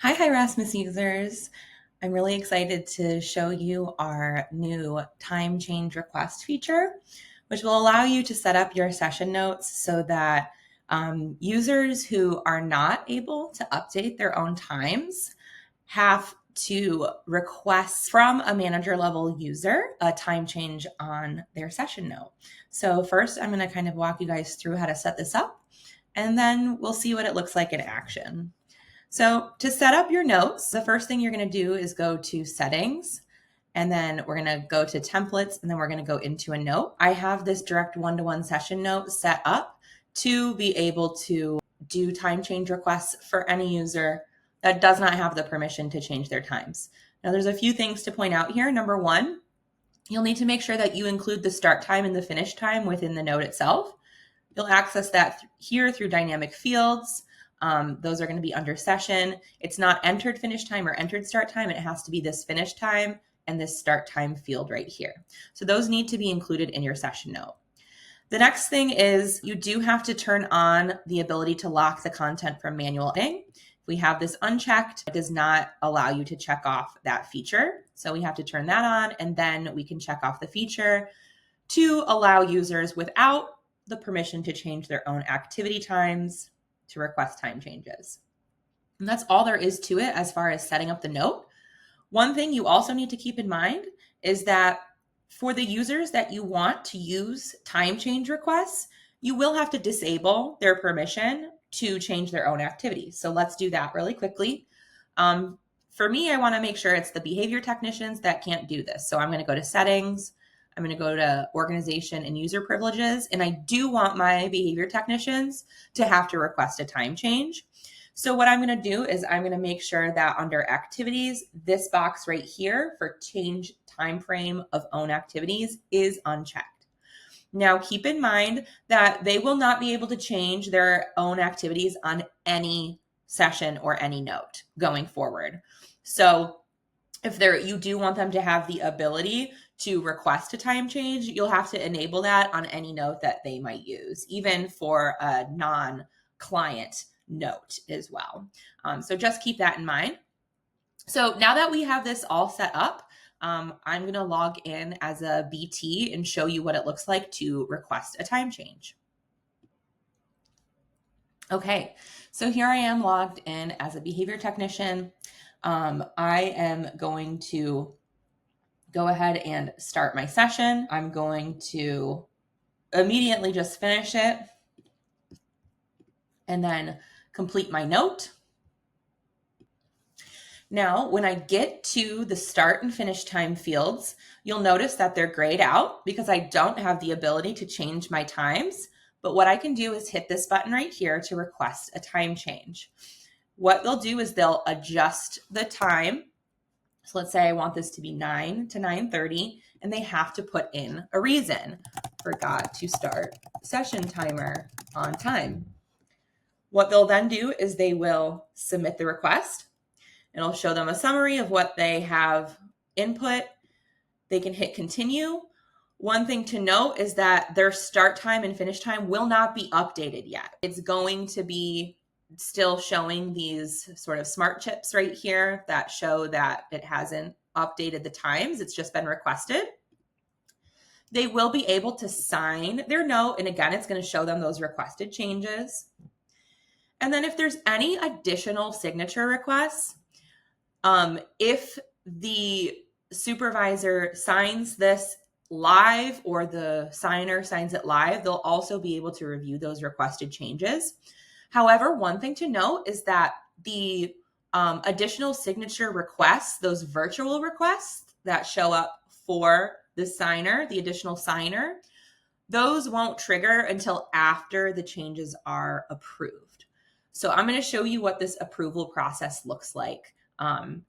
Hi, Erasmus users. I'm really excited to show you our new time change request feature, which will allow you to set up your session notes so that users who are not able to update their own times have to request from a manager level user a time change on their session note. So first, I'm going to kind of walk you guys through how to set this up, and then we'll see what it looks like in action. So to set up your notes, the first thing you're going to do is go to settings, and then we're going to go to templates, and then we're going to go into a note. I have this direct one-to-one session note set up to be able to do time change requests for any user that does not have the permission to change their times. Now, there's a few things to point out here. Number one, you'll need to make sure that you include the start time and the finish time within the note itself. You'll access that here through dynamic fields. Those are going to be under session. It's not entered finish time or entered start time. It has to be this finish time and this start time field right here. So those need to be included in your session note. The next thing is you do have to turn on the ability to lock the content from manual editing. If we have this unchecked, it does not allow you to check off that feature. So we have to turn that on, and then we can check off the feature to allow users without the permission to change their own activity times to request time changes. And that's all there is to it as far as setting up the note. One thing you also need to keep in mind is that for the users that you want to use time change requests, you will have to disable their permission to change their own activities. So let's do that really quickly. For me, I want to make sure it's the behavior technicians that can't do this. So I'm going to go to settings. I'm going to go to organization and user privileges. And I do want my behavior technicians to have to request a time change. So what I'm going to do is I'm going to make sure that under activities, this box right here for change time frame of own activities is unchecked. Now keep in mind that they will not be able to change their own activities on any session or any note going forward. So if you do want them to have the ability to request a time change, you'll have to enable that on any note that they might use, even for a non-client note as well. So just keep that in mind. So now that we have this all set up, I'm going to log in as a BT and show you what it looks like to request a time change. Okay, so here I am logged in as a behavior technician. I am going to go ahead and start my session. I'm going to immediately just finish it and then complete my note. Now, when I get to the start and finish time fields, you'll notice that they're grayed out because I don't have the ability to change my times. But what I can do is hit this button right here to request a time change. What they'll do is they'll adjust the time. So let's say I want this to be 9 to 9:30, and they have to put in a reason. Forgot to start session timer on time. What they'll then do is they will submit the request. It'll show them a summary of what they have input. They can hit continue. One thing to note is that their start time and finish time will not be updated yet. It's going to be still showing these sort of smart chips right here that show that it hasn't updated the times. It's just been requested. They will be able to sign their note. And again, it's going to show them those requested changes. And then if there's any additional signature requests, if the supervisor signs this live or the signer signs it live, they'll also be able to review those requested changes. However, one thing to note is that the additional signature requests, those virtual requests that show up for the signer, the additional signer, those won't trigger until after the changes are approved. So I'm going to show you what this approval process looks like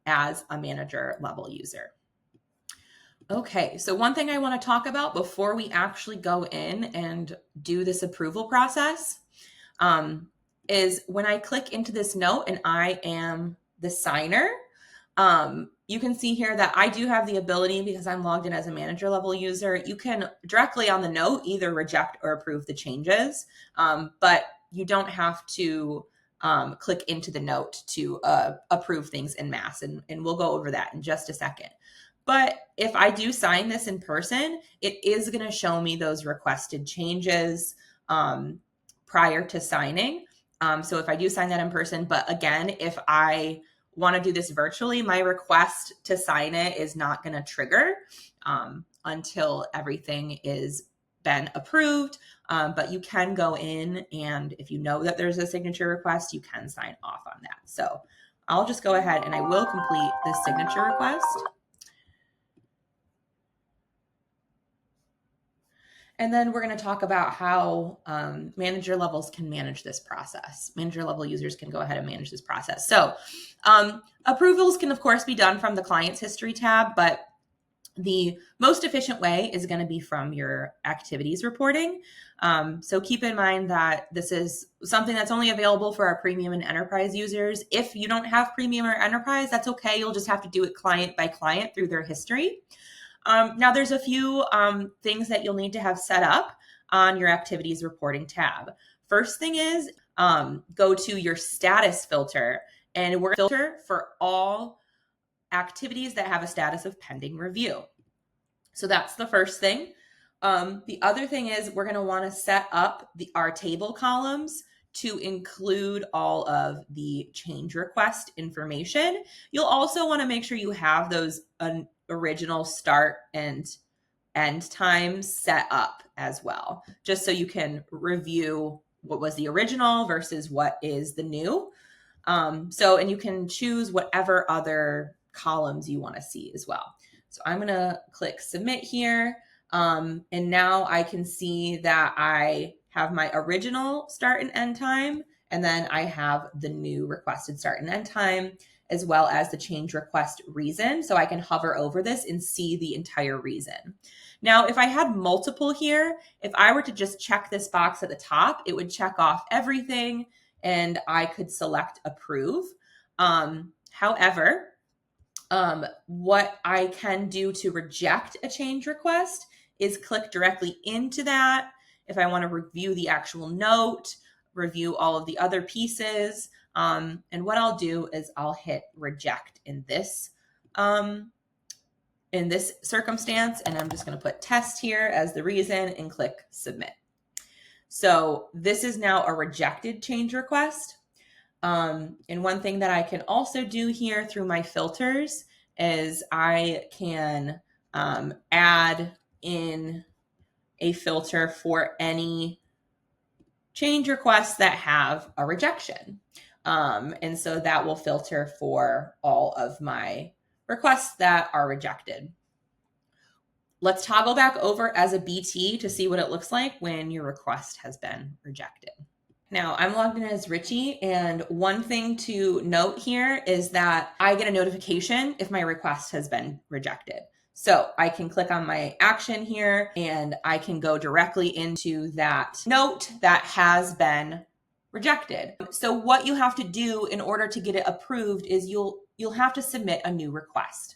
as a manager level user. Okay, so one thing I want to talk about before we actually go in and do this approval process is when I click into this note and I am the signer, you can see here that I do have the ability, because I'm logged in as a manager level user, you can directly on the note either reject or approve the changes, but you don't have to click into the note to approve things en masse. And we'll go over that in just a second. But if I do sign this in person, it is going to show me those requested changes prior to signing. So if I do sign that in person, but again, if I want to do this virtually, my request to sign it is not going to trigger until everything is been approved. But you can go in, and if you know that there's a signature request, you can sign off on that. So I'll just go ahead and I will complete this signature request. And then we're going to talk about how manager levels can manage this process. Manager level users can go ahead and manage this process. So approvals can, of course, be done from the client's history tab, but the most efficient way is going to be from your activities reporting. So keep in mind that this is something that's only available for our premium and enterprise users. If you don't have premium or enterprise, that's okay. You'll just have to do it client by client through their history. Now, there's a few things that you'll need to have set up on your activities reporting tab. First thing is go to your status filter, and we're going to filter for all activities that have a status of pending review. So that's the first thing. The other thing is we're going to want to set up our table columns to include all of the change request information. You'll also want to make sure you have those original start and end times set up as well, just so you can review what was the original versus what is the new. And you can choose whatever other columns you want to see as well. So I'm going to click submit here. And now I can see that I have my original start and end time, and then I have the new requested start and end time, as well as the change request reason. So I can hover over this and see the entire reason. Now, if I had multiple here, if I were to just check this box at the top, it would check off everything and I could select approve. However, what I can do to reject a change request is click directly into that. If I want to review the actual note, review all of the other pieces, and what I'll do is I'll hit reject in this circumstance, and I'm just going to put test here as the reason and click submit. So this is now a rejected change request. And one thing that I can also do here through my filters is I can add in a filter for any change requests that have a rejection. And so that will filter for all of my requests that are rejected. Let's toggle back over as a BT to see what it looks like when your request has been rejected. Now I'm logged in as Richie, and one thing to note here is that I get a notification if my request has been rejected. So I can click on my action here and I can go directly into that note that has been rejected. So what you have to do in order to get it approved is you'll have to submit a new request.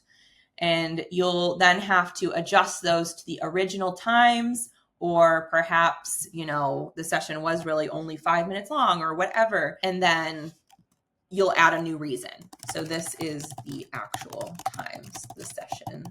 And you'll then have to adjust those to the original times, or perhaps, the session was really only 5 minutes long or whatever. And then you'll add a new reason. So this is the actual times the session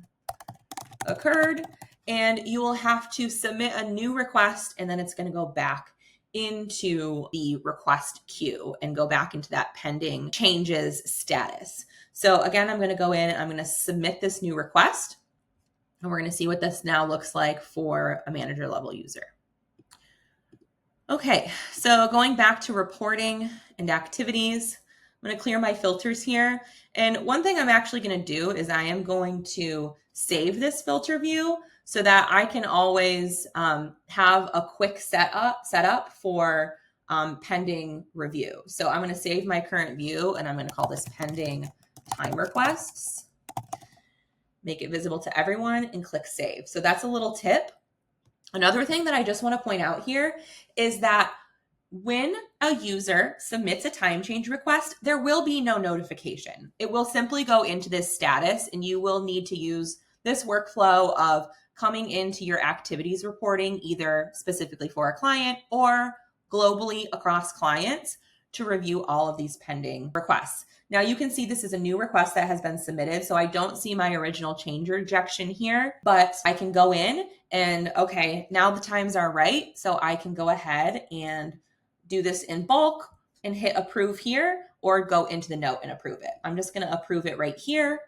occurred. And you will have to submit a new request, and then it's going to go back into the request queue and go back into that pending changes status. So again, I'm going to go in and I'm going to submit this new request, and we're going to see what this now looks like for a manager level user. Okay, so going back to reporting and activities, I'm going to clear my filters here. And one thing I'm actually going to do is I am going to save this filter view so that I can always have a quick setup for pending review. So I'm going to save my current view, and I'm going to call this pending time requests, make it visible to everyone, and click save. So that's a little tip. Another thing that I just want to point out here is that when a user submits a time change request, there will be no notification. It will simply go into this status, and you will need to use this workflow of coming into your activities reporting, either specifically for a client or globally across clients, to review all of these pending requests. Now you can see this is a new request that has been submitted, so I don't see my original change rejection here, but I can go in and, okay, now the times are right, so I can go ahead and do this in bulk and hit approve here, or go into the note and approve it. I'm just going to approve it right here.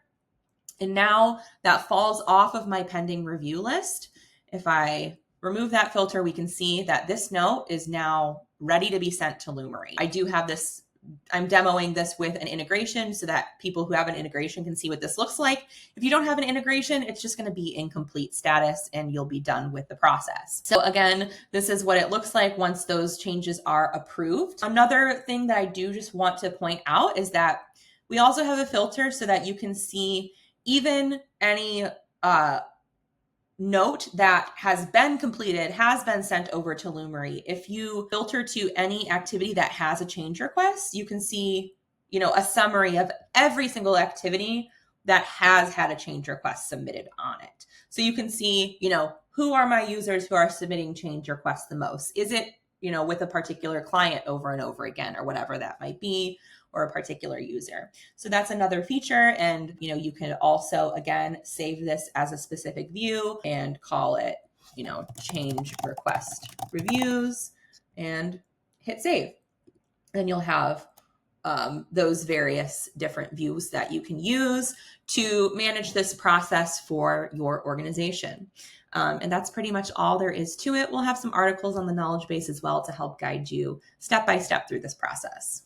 And now that falls off of my pending review list. If I remove that filter, we can see that this note is now ready to be sent to Lumery. I do have this, I'm demoing this with an integration so that people who have an integration can see what this looks like. If you don't have an integration, it's just going to be incomplete status and you'll be done with the process. So again, this is what it looks like once those changes are approved. Another thing that I do just want to point out is that we also have a filter so that you can see even any note that has been completed, has been sent over to Lumery. If you filter to any activity that has a change request, you can see, a summary of every single activity that has had a change request submitted on it. So you can see, who are my users who are submitting change requests the most? Is it, with a particular client over and over again, or whatever that might be, or a particular user. So that's another feature. And, you can also, again, save this as a specific view and call it, change request reviews and hit save. Then you'll have those various different views that you can use to manage this process for your organization. And that's pretty much all there is to it. We'll have some articles on the knowledge base as well to help guide you step by step through this process.